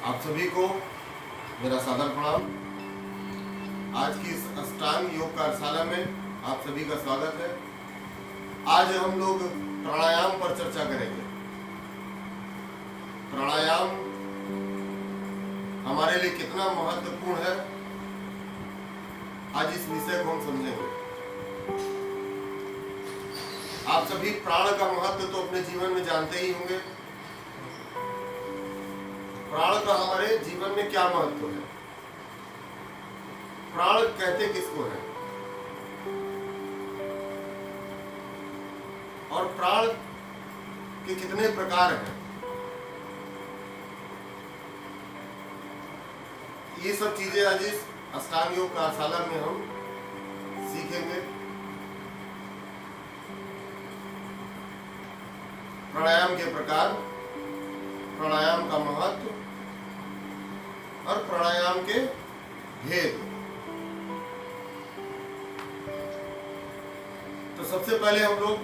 आप सभी को मेरा सादर प्रणाम। आज की इस अष्टांग योग कार्यशाला में आप सभी का स्वागत है। आज हम लोग प्राणायाम पर चर्चा करेंगे। प्राणायाम हमारे लिए कितना महत्वपूर्ण है, आज इस विषय को हम समझेंगे। आप सभी प्राण का महत्व तो अपने जीवन में जानते ही होंगे। प्राण का हमारे जीवन में क्या महत्व है? प्राण कहते किसको है? और प्राण के कितने प्रकार हैं? ये सब चीजें आज इस अष्टांग योग कार्यशाला में हम सीखेंगे। प्राणायाम के प्रकार, प्राणायाम का महत्व और प्राणायाम के भेद। तो सबसे पहले हम लोग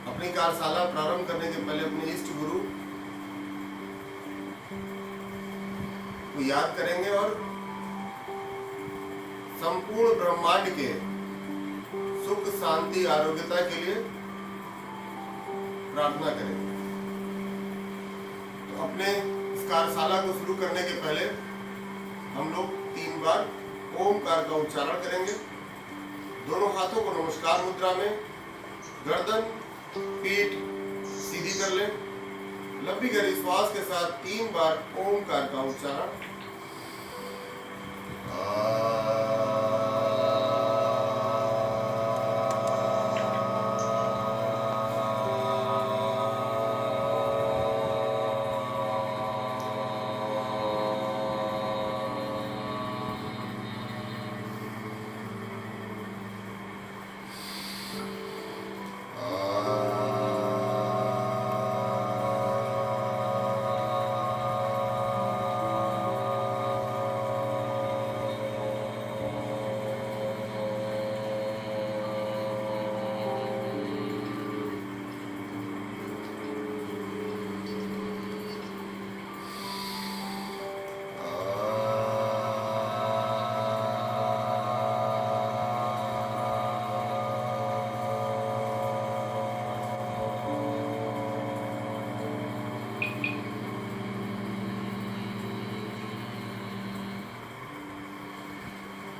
अपनी कार्यशाला प्रारंभ करने के पहले अपने इष्ट गुरु को याद करेंगे और संपूर्ण ब्रह्मांड के सुख शांति आरोग्यता के लिए प्रार्थना करेंगे। तो अपने इस कार्यशाला को शुरू करने के पहले हम लोग 3 बार ओमकार का उच्चारण करेंगे। दोनों हाथों को नमस्कार मुद्रा में, गर्दन पीठ सीधी कर लें। लंबी गहरी श्वास के साथ 3 बार ओमकार का उच्चारण।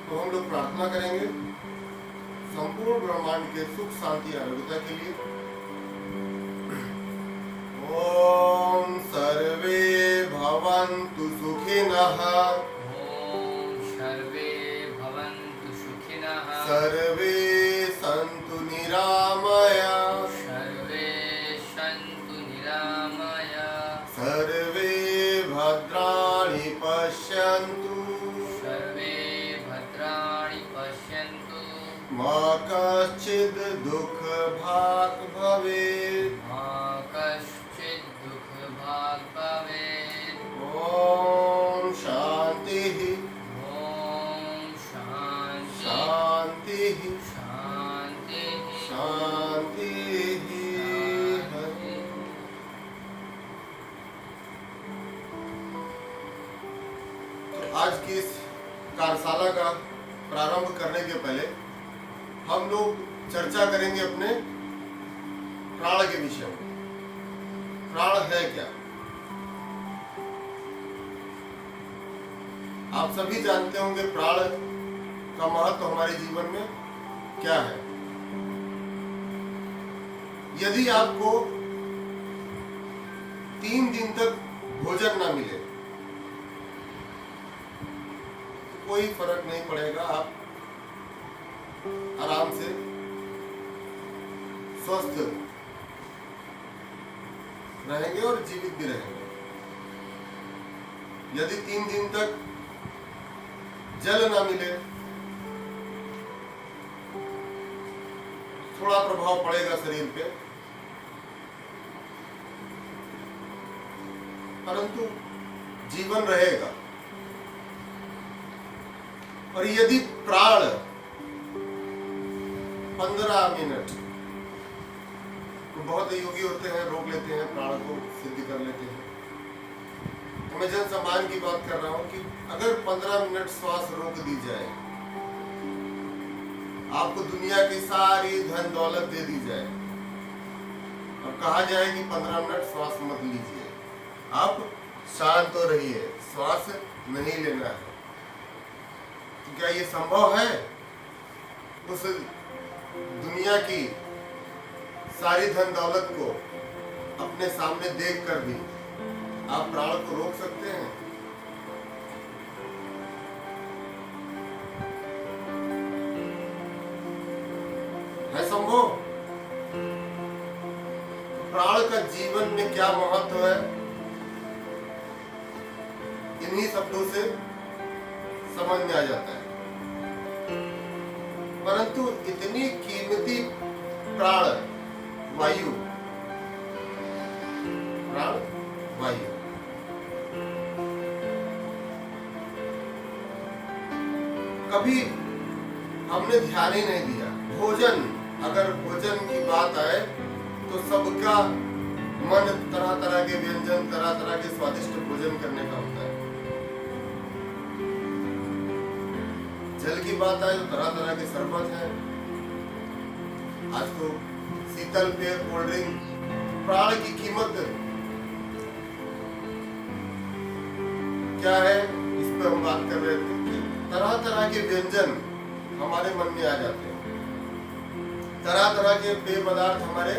तो हम लोग प्रार्थना करेंगे संपूर्ण ब्रह्मांड के सुख शांति आरोग्यता के लिए। ओम सर्वे भवन्तु सुखिनः। ओम सर्वे भवन्तु सुखिनः। सर्वे सन्तु निरामया। सर्वे सन्तु निरामया। सर्वे भद्राणि पश्यन्तु। मा कश्चित् दुःख भाग् भवेत्। मा कश्चित् दुःख भाग् भवेत्। ओम शांतिः। ओम शान्ति शांतिः। शान्तिः शांतिः। तो आज की इस कार्यशाला का प्रारंभ करने के पहले हम लोग चर्चा करेंगे अपने प्राण के विषय में। प्राण है क्या? आप सभी जानते होंगे प्राण का महत्व हमारे जीवन में क्या है। यदि आपको 3 दिन तक भोजन ना मिले तो कोई फर्क नहीं पड़ेगा, आप आराम से स्वस्थ रहेंगे और जीवित भी रहेंगे। यदि 3 दिन तक जल ना मिले थोड़ा प्रभाव पड़ेगा शरीर पे, परंतु जीवन रहेगा। और यदि प्राण 15 मिनट, तो बहुत योगी होते हैं रोक लेते हैं, प्राण को सिद्ध कर लेते हैं। तो अमेजन सामान की बात कर रहा हूं कि अगर 15 मिनट श्वास रोक दी जाए, आपको दुनिया की सारी धन दौलत दे दी जाए और कहा जाए कि 15 मिनट श्वास मत लीजिए, आप शांत हो रहिए, श्वास नहीं लेना है, तो क्या ये संभव है? उस दुनिया की सारी धन दौलत को अपने सामने देख कर भी आप प्राण को रोक सकते हैं? है संभव? प्राण का जीवन में क्या महत्व है, इन्हीं शब्दों से समझ में आ जाता है। परंतु इतनी कीमती प्राण वायु, कभी हमने ध्यान ही नहीं दिया। भोजन, अगर भोजन की बात आए तो सबका मन तरह तरह के व्यंजन, तरह तरह के स्वादिष्ट भोजन करने का होता है। जल की बात आए तो तरह तरह के शरबत है, आज तो शीतल पेय, कोल्ड ड्रिंक। प्राण की कीमत क्या है, इस पर हम बात कर रहे थे कि तरह तरह के व्यंजन हमारे मन में आ जाते हैं, तरह तरह के पेय पदार्थ हमारे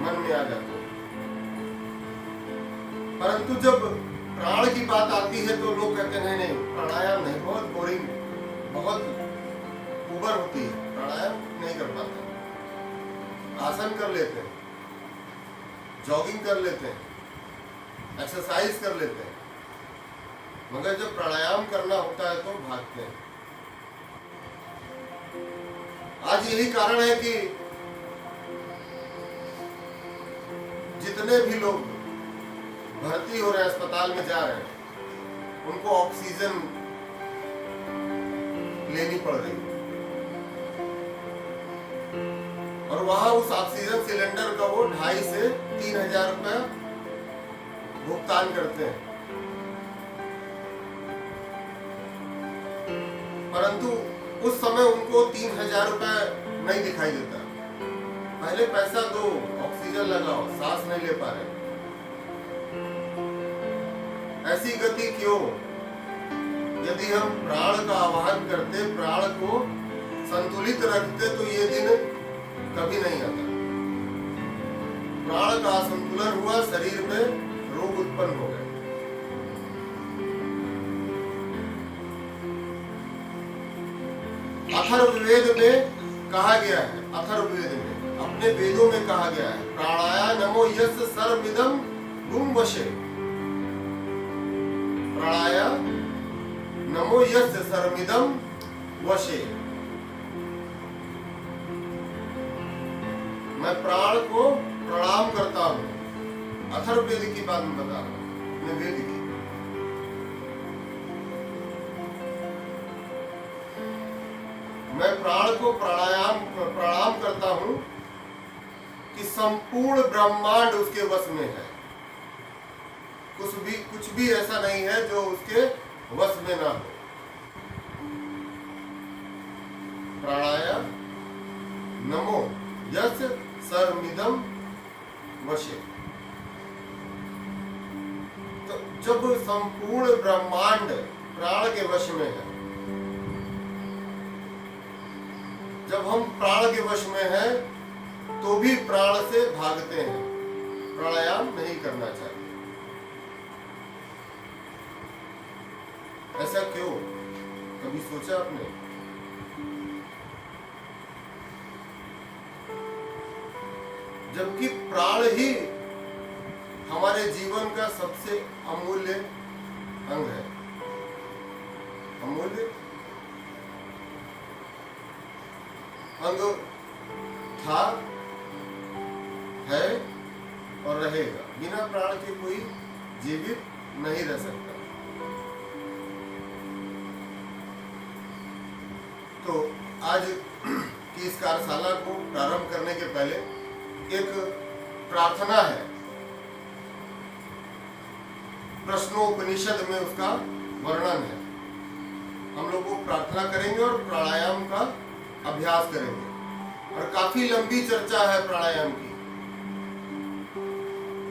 मन में आ जाते हैं। परंतु जब प्राण की बात आती है तो लोग कहते हैं नहीं, प्राणायाम नहीं, बहुत बोरिंग, बहुत उबर होती है, प्राणायाम नहीं कर पाते। आसन कर लेते हैं, जॉगिंग कर लेते हैं, एक्सरसाइज कर लेते हैं, मगर जब प्राणायाम करना होता है तो भागते हैं। आज यही कारण है कि जितने भी लोग भर्ती हो रहे हैं, अस्पताल में जा रहे हैं, उनको ऑक्सीजन लेनी पड़ रही है और वहां उस ऑक्सीजन सिलेंडर का वो 2,500 से 3,000 रुपया भुगतान करते हैं। परंतु उस समय उनको 3,000 रुपया नहीं दिखाई देता। पहले पैसा दो, ऑक्सीजन लगाओ, सांस नहीं ले पा रहे। ऐसी गति क्यों? यदि हम प्राण का आवाहन करते, प्राण को संतुलित रखते तो ये दिन कभी नहीं आता। प्राण का असंतुलन हुआ, शरीर में रोग उत्पन्न हो गए। अथर्ववेद में कहा गया है, अथर्ववेद में, अपने वेदों में कहा गया है, प्राणाया नमो यस्य सर्वमिदं गुम वशे। प्राणाया नमो यस्य सर्वमिदं वशे। मैं प्राण को प्रणाम करता हूं। अथर्ववेद की बात मैं बता रहा हूं, मैं वेद की। मैं प्राण को प्रणाम करता हूं कि संपूर्ण ब्रह्मांड उसके वश में है। कुछ भी ऐसा नहीं है जो उसके वश में ना हो। प्राणाया नमो यस्य सर्वमिदं वशे। तो जब संपूर्ण ब्रह्मांड प्राण के वश में है, जब हम प्राण के वश में हैं तो भी प्राण से भागते हैं, प्राणायाम नहीं करना चाहिए। ऐसा क्यों? कभी सोचा आपने? जबकि प्राण ही हमारे जीवन का सबसे अमूल्य अंग है। अमूल्य अंग था, है और रहेगा। बिना प्राण के कोई जीवित नहीं रह सकता। तो आज की इस कार्यशाला को प्रारंभ करने के पहले एक प्रार्थना है। प्रश्नोपनिषद में उसका वर्णन है। हम लोग वो प्रार्थना करेंगे और प्राणायाम का अभ्यास करेंगे, और काफी लंबी चर्चा है प्राणायाम की,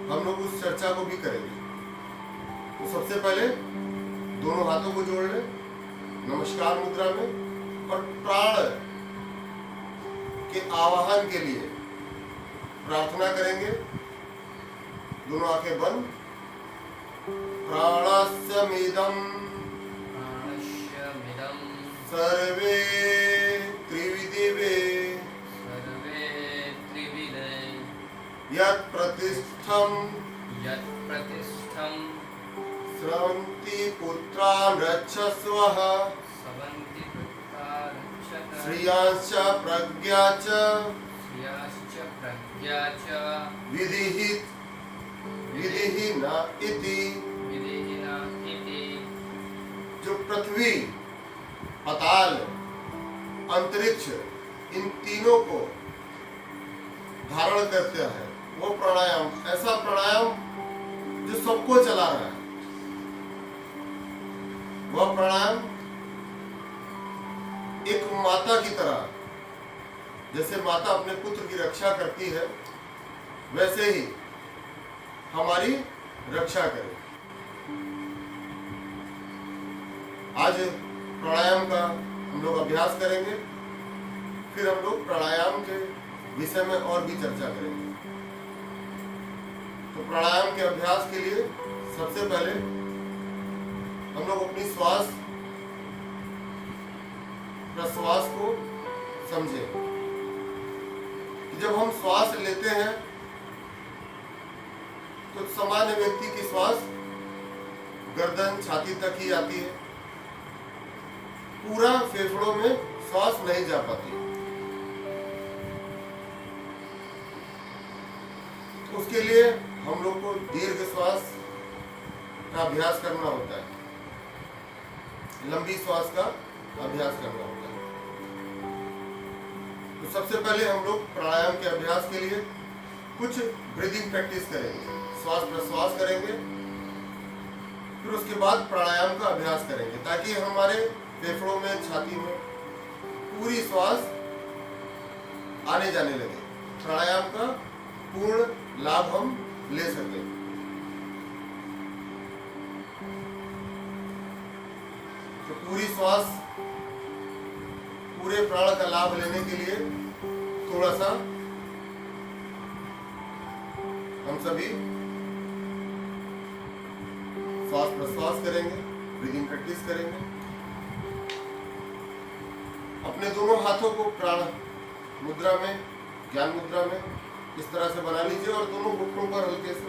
हम लोग उस चर्चा को भी करेंगे। तो सबसे पहले दोनों हाथों को जोड़ लें नमस्कार मुद्रा में, और प्राण के आवाहन के लिए प्रार्थना करेंगे। दोनों आंखें बंद। प्राणस्यमिदं सर्वे त्रिविदिवे यत् प्रतिष्ठं स्रवन्ति पुत्रान् रक्षस्वः श्रियांश्च प्रज्ञा च विधिहि न इति। जो पृथ्वी, पाताल, अंतरिक्ष, इन तीनों को धारण करते हैं वो प्राणायाम, ऐसा प्राणायाम जो सबको चला रहा है, वह प्राणायाम एक माता की तरह, जैसे माता अपने पुत्र की रक्षा करती है, वैसे ही हमारी रक्षा करे। आज प्राणायाम का हम लोग अभ्यास करेंगे, फिर हम लोग प्राणायाम के विषय में और भी चर्चा करेंगे। तो प्राणायाम के अभ्यास के लिए सबसे पहले हम लोग अपनी श्वास प्रश्वास को समझें कि जब हम श्वास लेते हैं तो सामान्य व्यक्ति की श्वास गर्दन छाती तक ही आती है, पूरा फेफड़ों में श्वास नहीं जा पाती। तो उसके लिए हम लोग को दीर्घ श्वास का अभ्यास करना होता है, लंबी श्वास का अभ्यास करना होता है। तो सबसे पहले हम लोग प्राणायाम के अभ्यास के लिए कुछ ब्रीदिंग प्रैक्टिस करेंगे, श्वास प्रश्वास करेंगे, फिर उसके बाद प्राणायाम का अभ्यास करेंगे, ताकि हमारे फेफड़ों में, छाती में पूरी श्वास आने जाने लगे, प्राणायाम का पूर्ण लाभ हम ले सकें। तो पूरी श्वास, पूरे प्राण का लाभ लेने के लिए थोड़ा सा हम सभी श्वास प्रश्वास करेंगे, ब्रीदिंग प्रैक्टिस करेंगे। अपने दोनों हाथों को प्राण मुद्रा में, ज्ञान मुद्रा में इस तरह से बना लीजिए और दोनों घुटनों पर हल्के से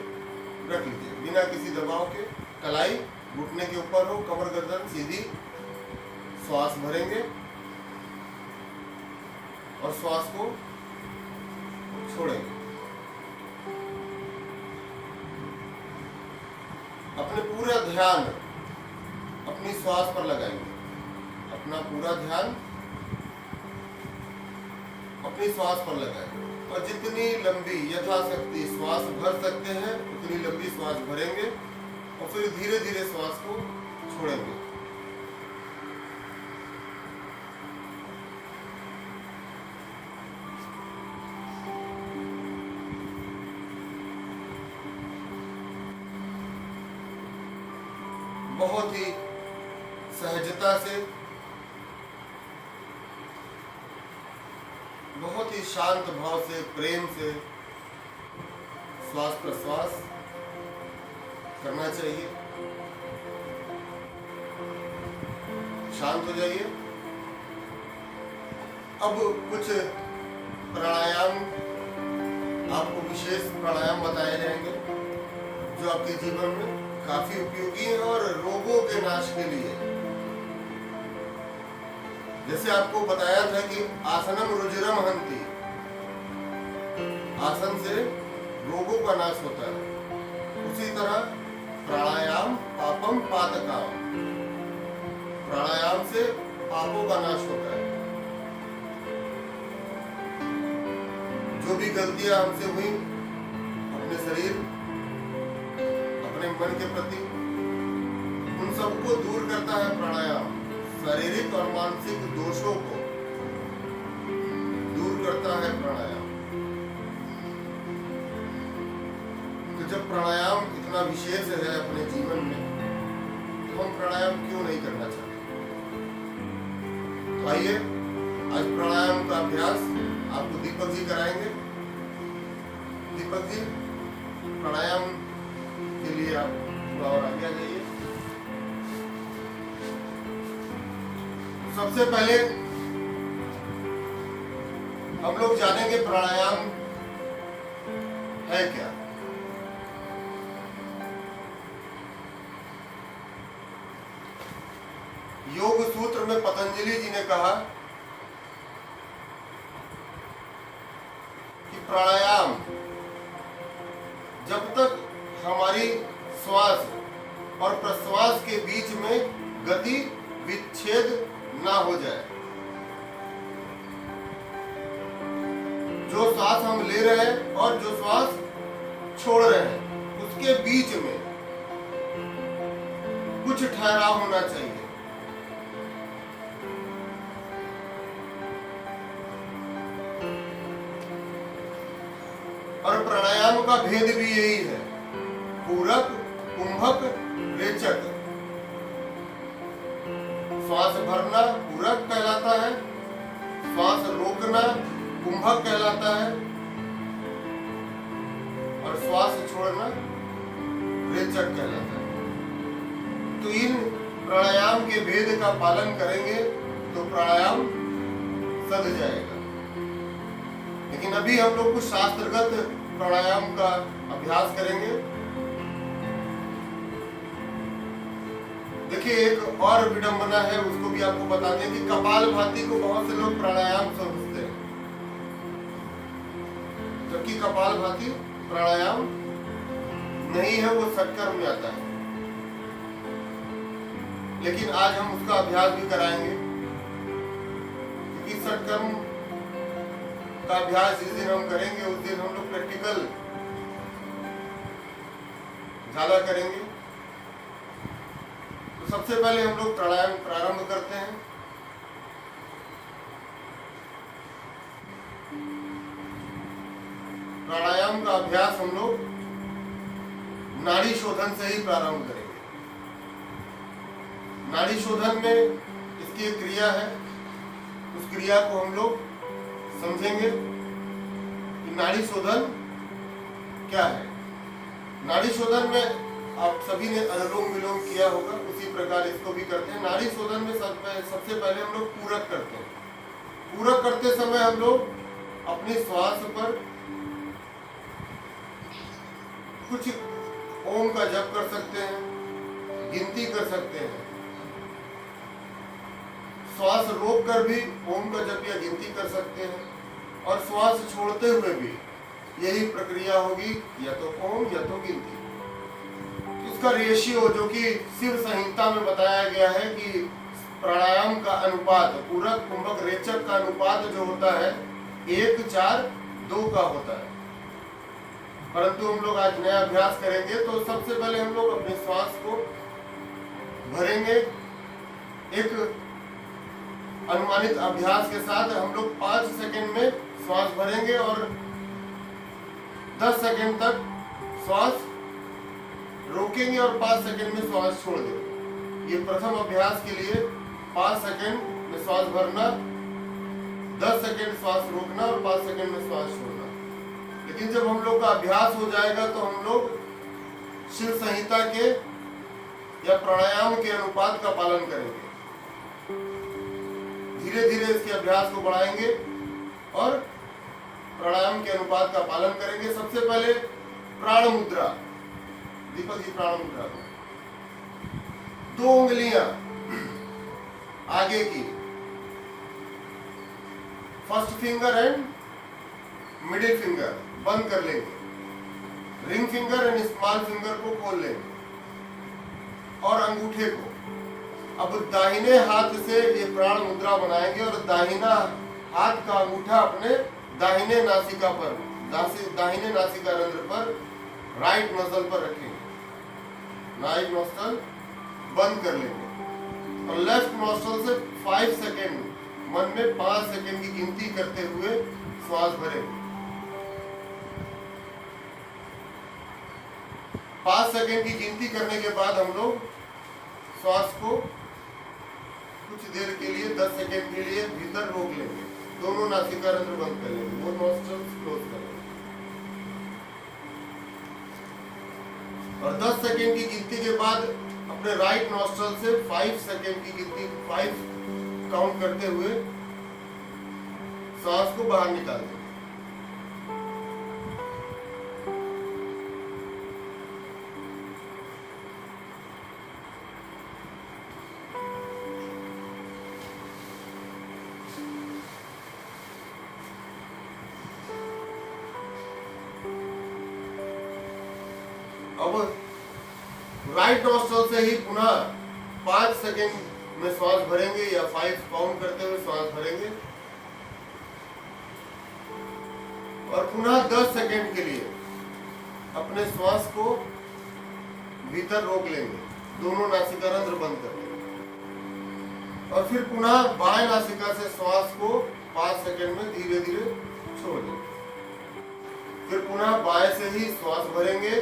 रख लीजिए, बिना किसी दबाव के। कलाई घुटने के ऊपर हो, कमर गर्दन सीधी। श्वास भरेंगे और श्वास को छोड़ेंगे। अपने पूरा ध्यान अपनी श्वास पर लगाएंगे, अपना पूरा ध्यान अपनी श्वास पर लगाएंगे, और जितनी लंबी यथाशक्ति श्वास भर सकते हैं उतनी लंबी श्वास भरेंगे, और फिर धीरे धीरे श्वास को छोड़ेंगे। बहुत ही सहजता से, बहुत ही शांत भाव से, प्रेम से श्वास प्रश्वास करना चाहिए। शांत हो जाइए। अब कुछ प्राणायाम, आपको विशेष प्राणायाम बताए जाएंगे जो आपके जीवन में काफी उपयोगी है और रोगों के नाश के लिए। जैसे आपको बताया था कि आसनम रुजिरम हंति, आसन से रोगों का नाश होता है, उसी तरह प्राणायाम पापम पातकाम, प्राणायाम से पापों का नाश होता है। जो भी गलतियां हमसे हुई अपने शरीर, अपने मन के प्रति, को दूर करता है प्राणायाम, शारीरिक और मानसिक दोषों को दूर करता है प्राणायाम। तो जब प्राणायाम इतना विशेष है अपने जीवन में, तो हम प्राणायाम क्यों नहीं करना चाहते? तो आइए आज प्राणायाम का अभ्यास आपको दीपक जी कराएंगे। दीपक जी, प्राणायाम के लिए आप थोड़ा और आगे आ जाइए। सबसे पहले हम लोग जानेंगे प्राणायाम है क्या। योग सूत्र में पतंजलि जी ने कहा कि प्राणायाम जब तक हमारी श्वास और प्रश्वास के बीच में गति विच्छेद ना हो जाए, जो श्वास हम ले रहे हैं और जो श्वास छोड़ रहे हैं उसके बीच में कुछ ठहराव होना चाहिए। और प्राणायाम का भेद भी यही है, पूरक, कुंभक, रेचक। श्वास भरना पूरक कहलाता है, श्वास रोकना कुंभक कहलाता है, और श्वास छोड़ना रेचक कहलाता है। तो इन प्राणायाम के भेद का पालन करेंगे तो प्राणायाम सध जाएगा। लेकिन अभी हम लोग कुछ शास्त्रगत प्राणायाम का अभ्यास करेंगे। देखिए, एक और विडंबना है, उसको भी आपको बता दें कि कपालभाति को बहुत से लोग प्राणायाम समझते हैं, जबकि कपालभाति प्राणायाम नहीं है, वो षटकर्म में आता है। लेकिन आज हम उसका अभ्यास भी कराएंगे, क्योंकि षटकर्म का अभ्यास जिस दिन हम करेंगे उस दिन हम लोग प्रैक्टिकल ज्यादा करेंगे। तो सबसे पहले हम लोग प्राणायाम प्रारंभ करते हैं। प्राणायाम का अभ्यास हम लोग नाड़ी शोधन से ही प्रारंभ करेंगे। नाड़ी शोधन में इसकी एक क्रिया है, उस क्रिया को हम लोग समझेंगे कि नाड़ी शोधन क्या है। नाड़ी शोधन में आप सभी ने अनुलोम विलोम किया होगा, उसी प्रकार इसको भी करते हैं। नाड़ी शोधन में सबसे पहले हम लोग पूरक करते हैं। पूरक करते समय हम लोग अपनी श्वास पर कुछ ओम का जप कर सकते हैं, गिनती कर सकते हैं। श्वास रोक कर भी ओम का जप या गिनती कर सकते हैं, और श्वास छोड़ते हुए भी यही प्रक्रिया होगी, या तो ओम या तो गिनती। इसका रेशियो जो कि शिव संहिता में बताया गया है कि प्राणायाम का अनुपात, पूरक, कुंभक, रेचक का अनुपात जो होता है 1:4:2 का होता है। परंतु हम लोग आज नया अभ्यास करेंगे, तो सबसे पहले हम लोग अपने श्वास को भरेंगे। एक अनुमानित अभ्यास के साथ हम लोग 5 सेकंड में श्वास भरेंगे और 10 सेकंड तक श्वास रोकेंगे और 5 सेकंड में श्वास छोड़ देंगे। ये प्रथम अभ्यास के लिए 5 सेकंड में श्वास भरना, 10 सेकंड श्वास रोकना और 5 सेकंड में श्वास छोड़ना। लेकिन जब हम लोग का अभ्यास हो जाएगा तो हम लोग शिव संहिता के या प्राणायाम के अनुपात का पालन करेंगे। धीरे धीरे इसके अभ्यास को बढ़ाएंगे और प्राणायाम के अनुपात का पालन करेंगे। सबसे पहले प्राण मुद्रा, दीपक जी प्राण मुद्रा, 2 उंगलियां आगे की, first finger and middle finger बंद कर लेंगे, ring finger and small finger को खोल लेंगे और अंगूठे को। अब दाहिने हाथ से ये प्राण मुद्रा बनाएंगे और दाहिना हाथ का अंगूठा अपने दाहिने नासिका पर, दाहिने नासिका रंध्र पर, राइट नोस्ट्रल पर रखेंगे। राइट नोस्ट्रल बंद कर लेंगे और लेफ्ट नॉस्ट्रल से 5 सेकेंड मन में 5 सेकेंड की गिनती करते हुए श्वास भरेंगे। 5 सेकेंड की गिनती करने के बाद हम लोग श्वास को कुछ देर के लिए 10 सेकेंड के लिए भीतर रोक लेंगे। दोनों नासिका रंध्र बंद कर लेंगे, वो नॉस्ट्रल्स क्लोज कर लेंगे और 10 सेकेंड की गिनती के बाद अपने राइट नॉस्ट्रल से 5 सेकेंड की गिनती 5 काउंट करते हुए सांस को बाहर निकाल देंगे। अब राइट नॉस्ट्रल से ही पुनः 5 सेकेंड में श्वास भरेंगे या 5 काउंट करते हुए श्वास भरेंगे और पुनः 10 सेकेंड के लिए अपने श्वास को भीतर रोक लेंगे, दोनों नासिका रंध्र बंद कर लेंगे और फिर पुनः बाएं नासिका से श्वास को 5 सेकेंड में धीरे धीरे छोड़ देंगे। फिर पुनः बाएं से ही श्वास भरेंगे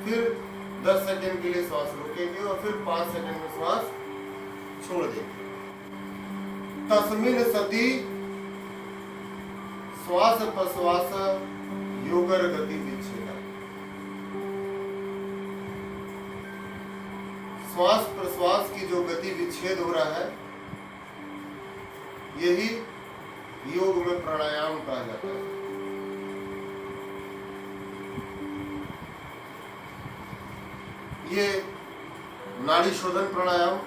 फिर 10 सेकेंड के लिए श्वास रोकेंगे और फिर 5 सेकेंड में श्वास छोड़ देंगे। तस्मिन् सति श्वास प्रश्वास योगर गति विच्छेद। श्वास प्रश्वास की जो गति विच्छेद हो रहा है यही योग में प्राणायाम कहा जाता है। ये नाड़ी शोधन प्राणायाम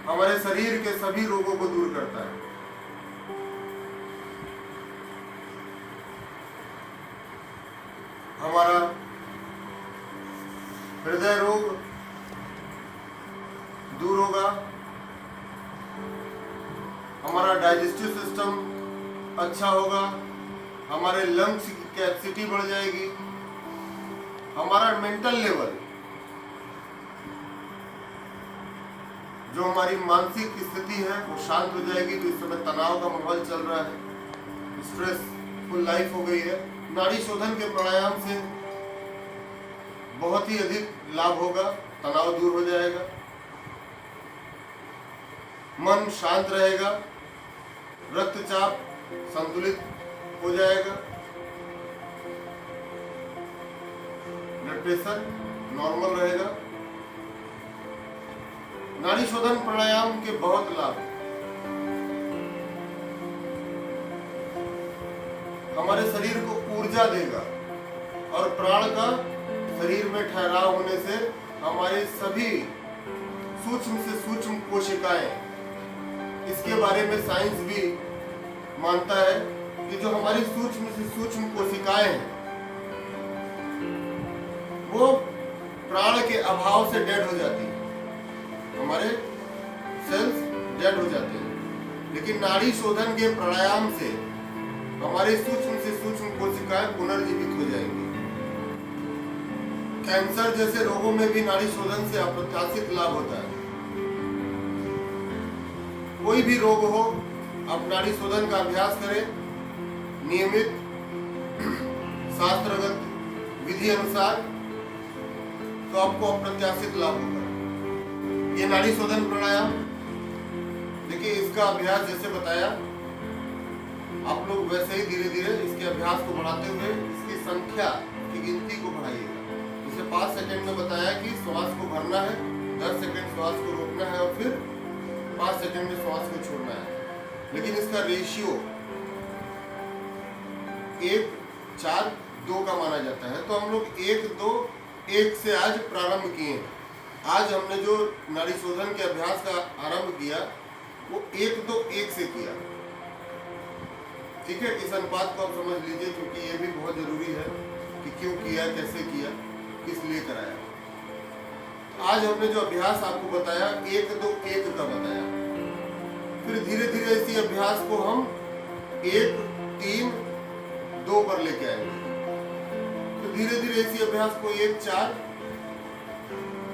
हमारे शरीर के सभी रोगों को दूर करता है। हमारा हृदय रोग दूर होगा, हमारा डाइजेस्टिव सिस्टम अच्छा होगा, हमारे लंग्स की कैपेसिटी बढ़ जाएगी, हमारा मेंटल लेवल जो हमारी मानसिक स्थिति है वो शांत हो जाएगी। तो इस समय तनाव का माहौल चल रहा है, स्ट्रेसफुल लाइफ हो गई है। नाड़ी शोधन के प्राणायाम से बहुत ही अधिक लाभ होगा, तनाव दूर हो जाएगा, मन शांत रहेगा, रक्तचाप संतुलित हो जाएगा, ब्लड प्रेशर नॉर्मल रहेगा। नाड़ी शोधन प्राणायाम के बहुत लाभ, हमारे शरीर को ऊर्जा देगा और प्राण का शरीर में ठहराव होने से हमारी सभी सूक्ष्म से सूक्ष्म कोशिकाएं, इसके बारे में साइंस भी मानता है कि जो हमारी सूक्ष्म से सूक्ष्म कोशिकाएं हैं वो प्राण के अभाव से डेड हो जाती है, हमारे सेल्स डेड हो जाते हैं। लेकिन नाड़ी शोधन के प्राणायाम से हमारी सूक्ष्म से सूक्ष्म कोशिकाएं पुनर्जीवित हो जाएंगी। कैंसर जैसे रोगों में भी नाड़ी शोधन से अप्रत्याशित लाभ होता है। कोई भी रोग हो, आप नाड़ी शोधन का अभ्यास करें नियमित शास्त्रगत विधि अनुसार, तो आपको अप्रत्याशित लाभ होगा। ये नाड़ी शोधन प्राणायाम देखिए, इसका अभ्यास जैसे बताया आप लोग वैसे ही धीरे धीरे इसके अभ्यास को बढ़ाते हुए इसकी संख्या की गिनती को बढ़ाइएगा। जैसे 5 सेकंड में बताया कि श्वास को भरना है, 10 सेकंड श्वास को रोकना है और फिर 5 सेकंड में श्वास को छोड़ना है। लेकिन इसका रेशियो 1:4:2 का माना जाता है। तो हम लोग 1:2:1 से आज प्रारंभ किए हैं। आज हमने जो नाड़ी शोधन के अभ्यास का आरंभ किया वो 1:2:1 से किया। ठीक है, इस अनुपात को आप समझ लीजिए, क्योंकि ये भी बहुत जरूरी है कि क्यों किया, कैसे किया, किस लिए कराया। आज हमने जो अभ्यास आपको बताया 1:2:1 का बताया। फिर धीरे धीरे इसी अभ्यास को हम 1 3 2 पर लेके आएंगे। तो धीरे धीरे इसी अभ्यास को 1 4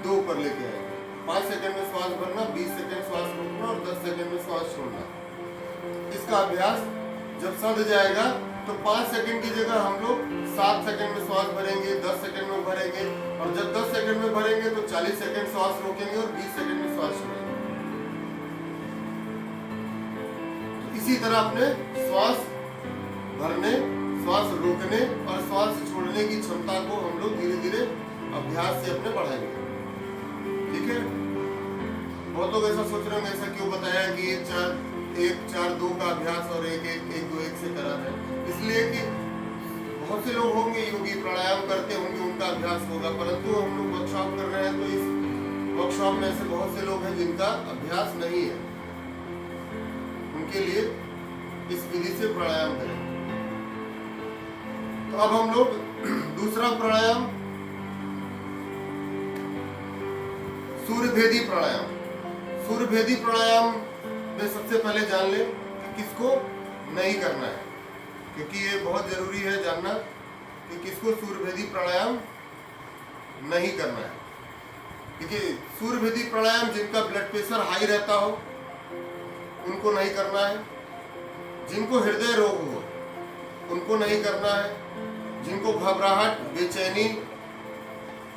2 पर लेके आएंगे। 5 सेकंड में श्वास भरना, 20 सेकंड श्वास रोकना और 10 सेकंड में श्वास छोड़ना। इसका अभ्यास जब सध जाएगा तो 5 सेकंड की जगह हम लोग 7 सेकंड में श्वास भरेंगे, 10 सेकंड में भरेंगे और जब 10 सेकंड में भरेंगे तो 40 सेकंड श्वास रोकेंगे और 20 सेकंड में श्वास छोड़ेंगे। तो इसी तरह अपने श्वास भरने, श्वास रोकने और श्वास छोड़ने की क्षमता को हम लोग धीरे धीरे अभ्यास से अपने बढ़ाएंगे। ठीक है? बहुत लोग ऐसा सोच रहे हैं ऐसा क्यों बताया कि 1 4 2 का अभ्यास और 1 1 1 2 1 से करा रहे हैं। इसलिए कि बहुत से लोग होंगे योगी प्राणायाम करते होंगे, उनका अभ्यास होगा, परंतु हम लोग वर्कशॉप कर रहे हैं तो इस वर्कशॉप में ऐसे बहुत से लोग हैं जिनका अभ्यास नहीं है। उनके लिए इस विधि से प्राणायाम करें। तो अब हम लोग दूसरा प्राणायाम सूर्यभेदी प्राणायाम। सूर्यभेदी प्राणायाम में सबसे पहले जान लें कि किसको नहीं करना है, क्योंकि ये बहुत जरूरी है जानना कि किसको सूर्यभेदी प्राणायाम नहीं करना है। देखिए, सूर्यभेदी प्राणायाम जिनका ब्लड प्रेशर हाई रहता हो उनको नहीं करना है, जिनको हृदय रोग हो उनको नहीं करना है, जिनको घबराहट, बेचैनी,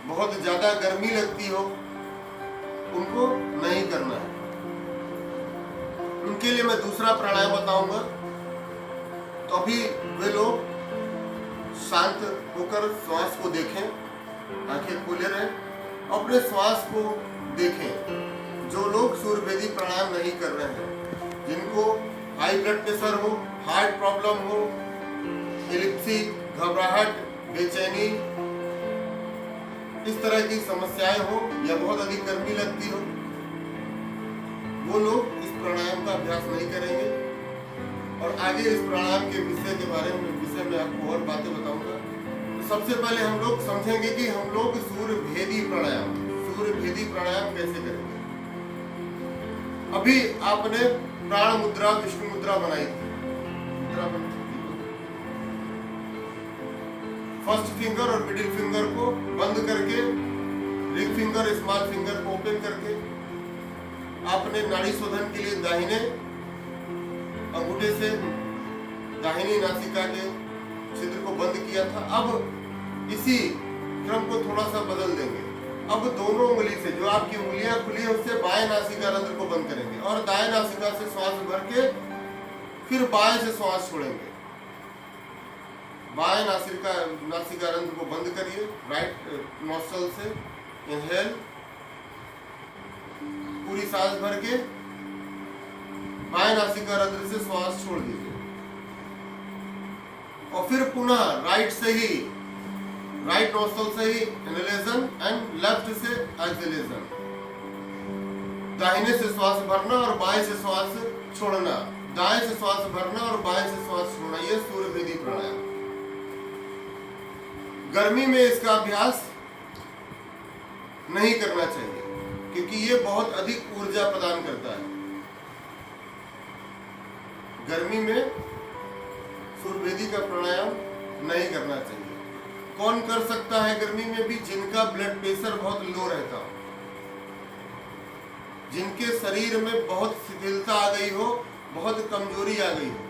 बहुत ज्यादा गर्मी लगती हो उनको नहीं करना है। उनके लिए मैं दूसरा प्राणायाम बताऊंगा। तो अभी वे लोग शांत होकर श्वास को देखें, आंखें खोले रहें, अपने श्वास को देखें। जो लोग सूर्यभेदी प्राणायाम नहीं कर रहे हैं, जिनको हाई ब्लड प्रेशर हो, हार्ट प्रॉब्लम हो, एलिप्सी, घबराहट, बेचैनी, इस तरह की समस्याएं हो या बहुत अधिक गर्मी लगती हो, वो लोग इस प्राणायाम का अभ्यास नहीं करेंगे। और आगे इस प्राणायाम के विषय में आपको और बातें बताऊंगा। तो सबसे पहले हम लोग समझेंगे कि हम लोग सूर्यभेदी प्राणायाम कैसे करेंगे। अभी आपने प्राण मुद्रा, विष्णु मुद्रा बनाई थी। फर्स्ट फिंगर और मिडिल फिंगर को बंद करके, रिंग फिंगर, स्मॉल फिंगर को ओपन करके आपने नाड़ी शोधन के लिए दाहिने अंगूठे से दाहिनी नासिका के छिद्र को बंद किया था। अब इसी क्रम को थोड़ा सा बदल देंगे। अब दोनों उंगली से, जो आपकी उंगलियां खुली है उससे बाएं नासिका रंध्र को बंद करेंगे और दाएं नासिका से श्वास भर के फिर बाएं से श्वास छोड़ेंगे। बाएं नासिका रंध्र को बंद करिए, राइट नॉस्ट्रल से इनहेल, पूरी सांस भर के बाएं नासिका रंध्र से श्वास छोड़ दीजिए और फिर पुनः राइट नॉस्ट्रल से ही इनहेलेशन एंड लेफ्ट से एक्सहेलेशन। दाहिने से श्वास भरना और बाएं से श्वास छोड़ना, दाएं से श्वास भरना और बाएं से श्वास छोड़ना। यह सूर्यभेदी प्राणायाम। गर्मी में इसका अभ्यास नहीं करना चाहिए क्योंकि ये बहुत अधिक ऊर्जा प्रदान करता है। गर्मी में सूर्यभेदी का प्राणायाम नहीं करना चाहिए। कौन कर सकता है गर्मी में भी? जिनका ब्लड प्रेशर बहुत लो रहता हो, जिनके शरीर में बहुत शिथिलता आ गई हो, बहुत कमजोरी आ गई हो,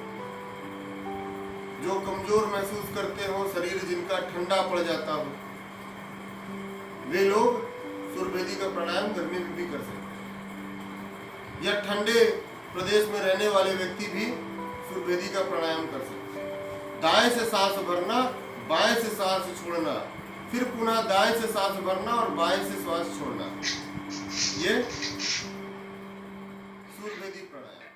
जो कमजोर महसूस करते हो, शरीर जिनका ठंडा पड़ जाता हो, वे लोग सूर्यभेदी का प्राणायाम गर्मी में भी कर सकते हैं। या ठंडे प्रदेश में रहने वाले व्यक्ति भी सूर्यभेदी का प्राणायाम कर सकते हैं। दाएं से सांस भरना, बाएं से सांस छोड़ना, फिर पुनः दाएं से सांस भरना और बाएं से श्वास छोड़ना, ये सूर्यभेदी प्राणायाम।